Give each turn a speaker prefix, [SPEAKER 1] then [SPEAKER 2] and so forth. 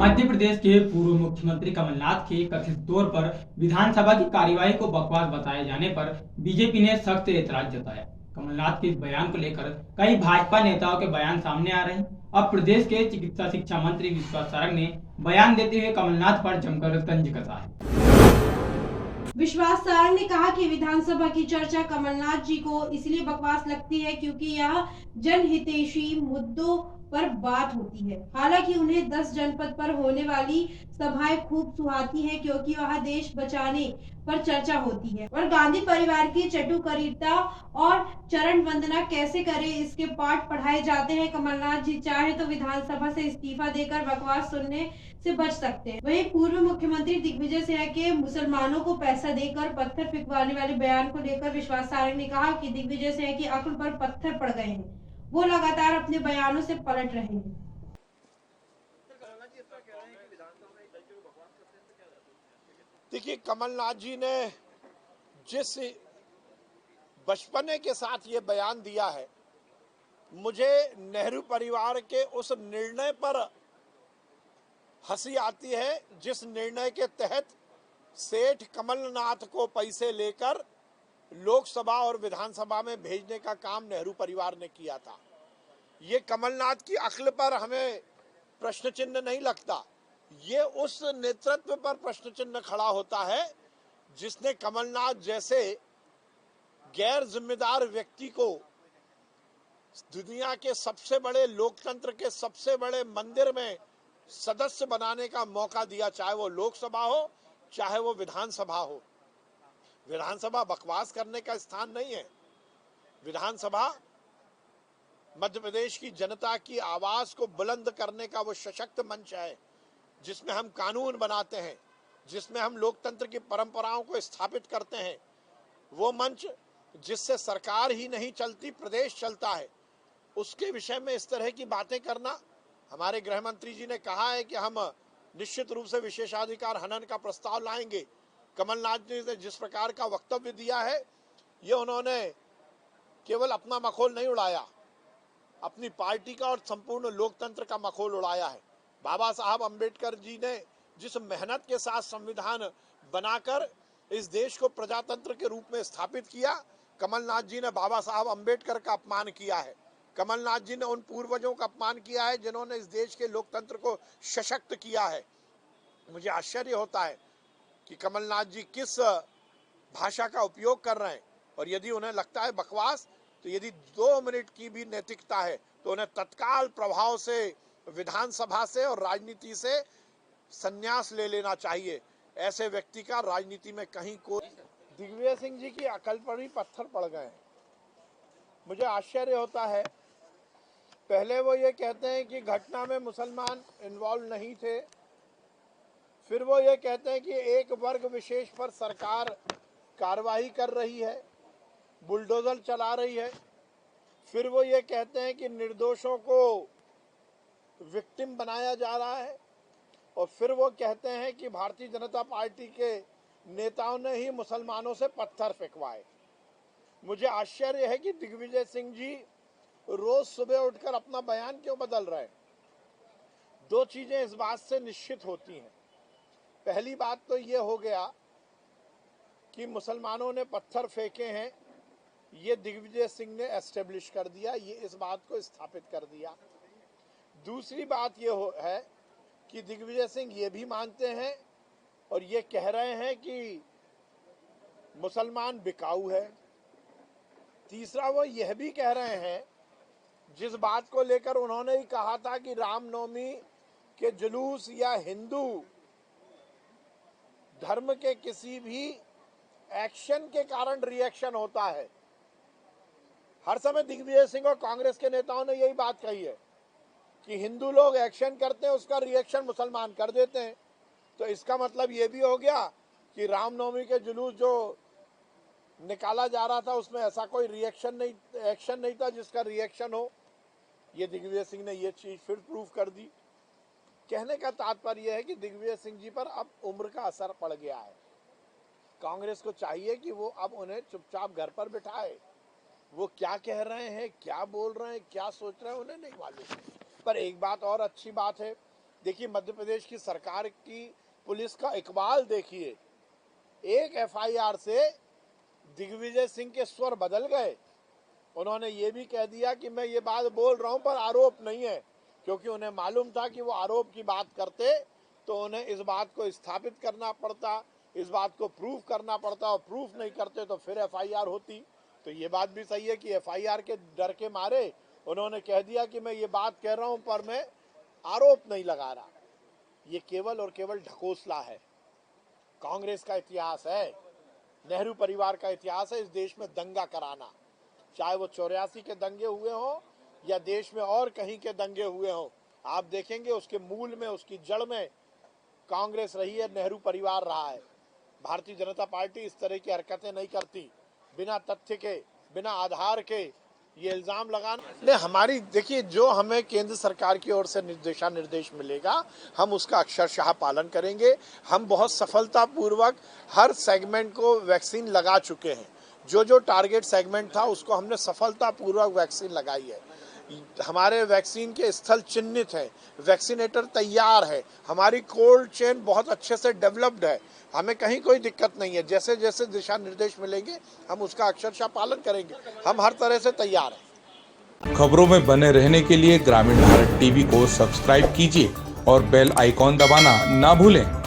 [SPEAKER 1] मध्य प्रदेश के पूर्व मुख्यमंत्री कमलनाथ के कथित तौर पर विधानसभा की कार्यवाही को बकवास बताए जाने पर बीजेपी ने सख्त ऐतराज जताया। कमलनाथ के इस बयान को लेकर कई भाजपा नेताओं के बयान सामने आ रहे हैं। अब प्रदेश के चिकित्सा शिक्षा मंत्री विश्वास सारंग ने बयान देते हुए कमलनाथ पर जमकर तंज कसा है।
[SPEAKER 2] विश्वास सारंग ने कहा कि विधानसभा की चर्चा कमलनाथ जी को इसलिए बकवास लगती है क्योंकि यह जनहितैषी मुद्दों पर बात होती है। हालांकि उन्हें 10 जनपद पर होने वाली सभाएं खूब सुहाती हैं क्योंकि वहां देश बचाने पर चर्चा होती है और गांधी परिवार की चटुकारिता और चरण वंदना कैसे करें इसके पाठ पढ़ाए जाते हैं। कमलनाथ जी चाहे तो विधानसभा से इस्तीफा देकर बकवास सुनने से बच सकते हैं। वहीं पूर्व मुख्यमंत्री दिग्विजय सिंह के मुसलमानों को पैसा देकर पत्थर फेंकवाने वाले बयान को लेकर विश्वास सारंग ने कहा कि दिग्विजय सिंह की अक्ल पर पत्थर पड़ गए हैं, वो लगातार अपने बयानों से पलट रहे हैं।
[SPEAKER 3] देखिए, कमलनाथ जी ने जिस बचपने के साथ ये बयान दिया है, मुझे नेहरू परिवार के उस निर्णय पर हंसी आती है जिस निर्णय के तहत सेठ कमलनाथ को पैसे लेकर लोकसभा और विधानसभा में भेजने का काम नेहरू परिवार ने किया था। ये कमलनाथ की अक्ल पर हमें प्रश्न चिन्ह नहीं लगता, ये उस नेतृत्व पर प्रश्न चिन्ह खड़ा होता है जिसने कमलनाथ जैसे गैर जिम्मेदार व्यक्ति को दुनिया के सबसे बड़े लोकतंत्र के सबसे बड़े मंदिर में सदस्य बनाने का मौका दिया, चाहे वो लोकसभा हो चाहे वो विधानसभा हो। विधानसभा बकवास करने का स्थान नहीं है। विधानसभा मध्य प्रदेश की जनता की आवाज को बुलंद करने का वो सशक्त मंच है जिसमें हम कानून बनाते हैं, जिसमें हम लोकतंत्र की परंपराओं को स्थापित करते हैं। वो मंच जिससे सरकार ही नहीं चलती, प्रदेश चलता है। उसके विषय में इस तरह की बातें करना, हमारे गृह मंत्री जी ने कहा है कि हम निश्चित रूप से विशेषाधिकार हनन का प्रस्ताव लाएंगे। कमलनाथ जी ने जिस प्रकार का वक्तव्य दिया है, ये उन्होंने केवल अपना मखौल नहीं उड़ाया, अपनी पार्टी का और संपूर्ण लोकतंत्र का मखौल उड़ाया है। बाबा साहब अंबेडकर जी ने जिस मेहनत के साथ संविधान बनाकर इस देश को प्रजातंत्र के रूप में स्थापित किया, कमलनाथ जी ने बाबा साहब अंबेडकर का अपमान किया है। कमलनाथ जी ने उन पूर्वजों का अपमान किया है जिन्होंने इस देश के लोकतंत्र को सशक्त किया है। मुझे आश्चर्य होता है कि कमलनाथ जी किस भाषा का उपयोग कर रहे हैं, और यदि उन्हें लगता है बकवास, तो यदि 2 मिनट की भी नैतिकता है तो उन्हें तत्काल प्रभाव से विधानसभा से और राजनीति से संन्यास ले लेना चाहिए। ऐसे व्यक्ति का राजनीति में कहीं कोई। दिग्विजय सिंह जी की अकल पर ही पत्थर पड़ गए हैं। मुझे आश्चर्य होता है, पहले वो ये कहते हैं कि घटना में मुसलमान इन्वॉल्व नहीं थे, फिर वो ये कहते हैं कि एक वर्ग विशेष पर सरकार कार्रवाई कर रही है, बुलडोजर चला रही है, फिर वो ये कहते हैं कि निर्दोषों को विक्टिम बनाया जा रहा है, और फिर वो कहते हैं कि भारतीय जनता पार्टी के नेताओं ने ही मुसलमानों से पत्थर फेंकवाए। मुझे आश्चर्य है कि दिग्विजय सिंह जी रोज सुबह उठकर अपना बयान क्यों बदल रहे हैं। 2 चीजें इस बात से निश्चित होती हैं। पहली बात तो ये हो गया कि मुसलमानों ने पत्थर फेंके हैं, ये दिग्विजय सिंह ने एस्टेब्लिश कर दिया, ये इस बात को स्थापित कर दिया। दूसरी बात ये है कि दिग्विजय सिंह ये भी मानते हैं और ये कह रहे हैं कि मुसलमान बिकाऊ है। तीसरा, वो यह भी कह रहे हैं, जिस बात को लेकर उन्होंने ही कहा था कि रामनवमी के जुलूस या हिंदू धर्म के किसी भी एक्शन के कारण रिएक्शन होता है। हर समय दिग्विजय सिंह और कांग्रेस के नेताओं ने यही बात कही है कि हिंदू लोग एक्शन करते हैं, उसका रिएक्शन मुसलमान कर देते हैं। तो इसका मतलब ये भी हो गया कि रामनवमी के जुलूस जो निकाला जा रहा था उसमें ऐसा कोई एक्शन नहीं था जिसका रिएक्शन हो। ये दिग्विजय सिंह ने ये चीज फिर प्रूव कर दी। कहने का तात्पर्य है कि दिग्विजय सिंह जी पर अब उम्र का असर पड़ गया है। कांग्रेस को चाहिए कि वो अब उन्हें चुपचाप घर पर बिठाए। वो क्या कह रहे हैं, क्या बोल रहे हैं, क्या सोच रहे हैं, उन्हें नहीं मालूम। पर एक बात और अच्छी बात है, देखिए मध्य प्रदेश की सरकार की पुलिस का इकबाल देखिए, एक एफआईआर से दिग्विजय सिंह के स्वर बदल गए। उन्होंने ये भी कह दिया कि मैं ये बात बोल रहा हूं पर आरोप नहीं है, क्योंकि उन्हें मालूम था कि वो आरोप की बात करते तो उन्हें इस बात को स्थापित करना पड़ता, इस बात को प्रूफ करना पड़ता, और प्रूफ नहीं करते तो फिर एफआईआर होती। तो ये बात भी सही है कि एफआईआर के डर के मारे उन्होंने कह दिया कि मैं ये बात कह रहा हूं पर मैं आरोप नहीं लगा रहा। ये केवल और केवल ढकोसला है। कांग्रेस का इतिहास है, नेहरू परिवार का इतिहास है इस देश में दंगा कराना, चाहे वो 84 के दंगे हुए हों या देश में और कहीं के दंगे हुए हों। आप देखेंगे उसके मूल में, उसकी जड़ में कांग्रेस रही है, नेहरू परिवार रहा है। भारतीय जनता पार्टी इस तरह की हरकतें नहीं करती। बिना तथ्य के, बिना आधार के ये इल्जाम लगाना नहीं। हमारी देखिए, जो हमें केंद्र सरकार की ओर से दिशा निर्देश मिलेगा हम उसका अक्षरशः पालन करेंगे। हम बहुत सफलतापूर्वक हर सेगमेंट को वैक्सीन लगा चुके हैं। जो जो टारगेट सेगमेंट था उसको हमने सफलतापूर्वक वैक्सीन लगाई है। हमारे वैक्सीन के स्थल चिन्हित हैं, वैक्सीनेटर तैयार है, हमारी कोल्ड चेन बहुत अच्छे से डेवलप्ड है, हमें कहीं कोई दिक्कत नहीं है। जैसे जैसे दिशा निर्देश मिलेंगे हम उसका अक्षरशः पालन करेंगे। हम हर तरह से तैयार हैं।
[SPEAKER 4] खबरों में बने रहने के लिए ग्रामीण भारत टीवी को सब्सक्राइब कीजिए और बेल आइकॉन दबाना ना भूलें।